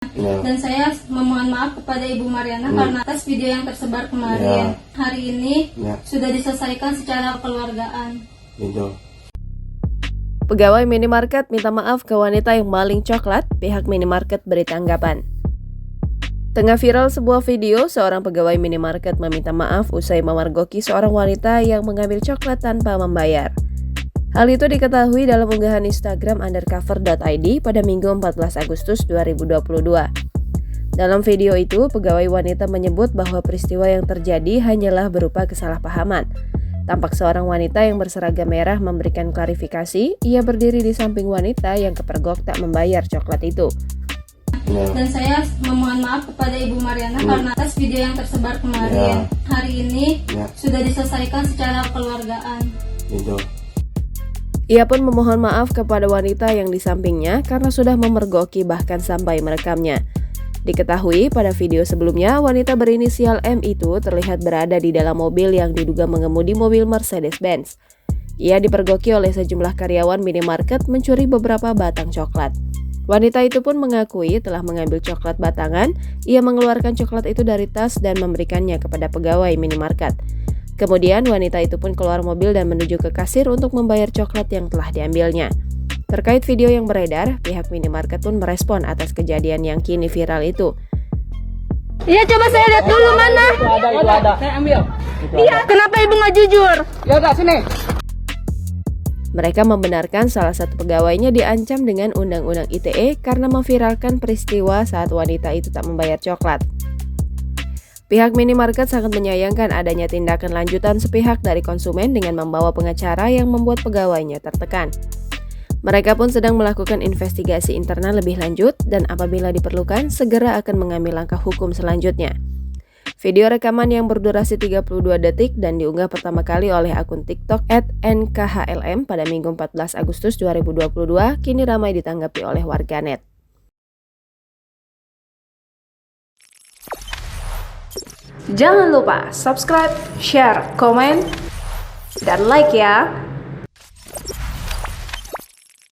Ya. Dan saya memohon maaf kepada Ibu Mariana karena atas video yang tersebar kemarin. Hari ini sudah diselesaikan secara kekeluargaan. Gitu. Pegawai minimarket minta maaf ke wanita yang maling coklat, pihak minimarket beri tanggapan. Tengah viral sebuah video, seorang pegawai minimarket meminta maaf usai memergoki seorang wanita yang mengambil coklat tanpa membayar. Hal itu diketahui dalam unggahan Instagram undercover.id pada Minggu 14 Agustus 2022. Dalam video itu, pegawai wanita menyebut bahwa peristiwa yang terjadi hanyalah berupa kesalahpahaman. Tampak seorang wanita yang berseragam merah memberikan klarifikasi, ia berdiri di samping wanita yang kepergok tak membayar coklat itu. Dan saya memohon maaf kepada Ibu Mariana karena atas video yang tersebar kemarin. Hari ini sudah diselesaikan secara kekeluargaan. Gitu. Ia pun memohon maaf kepada wanita yang di sampingnya karena sudah memergoki bahkan sampai merekamnya. Diketahui pada video sebelumnya, wanita berinisial M itu terlihat berada di dalam mobil yang diduga mengemudi mobil Mercedes-Benz. Ia dipergoki oleh sejumlah karyawan minimarket mencuri beberapa batang coklat. Wanita itu pun mengakui telah mengambil coklat batangan, ia mengeluarkan coklat itu dari tas dan memberikannya kepada pegawai minimarket. Kemudian wanita itu pun keluar mobil dan menuju ke kasir untuk membayar coklat yang telah diambilnya. Terkait video yang beredar, pihak minimarket pun merespon atas kejadian yang kini viral itu. Iya, coba saya lihat dulu mana. Itu ada. Saya ambil. Iya, kenapa ibu nggak jujur? Ya udah sini. Mereka membenarkan salah satu pegawainya diancam dengan Undang-Undang ITE karena memviralkan peristiwa saat wanita itu tak membayar coklat. Pihak minimarket sangat menyayangkan adanya tindakan lanjutan sepihak dari konsumen dengan membawa pengacara yang membuat pegawainya tertekan. Mereka pun sedang melakukan investigasi internal lebih lanjut dan apabila diperlukan segera akan mengambil langkah hukum selanjutnya. Video rekaman yang berdurasi 32 detik dan diunggah pertama kali oleh akun TikTok @nkhlm pada Minggu 14 Agustus 2022 kini ramai ditanggapi oleh warganet. Jangan lupa subscribe, share, komen, dan like ya.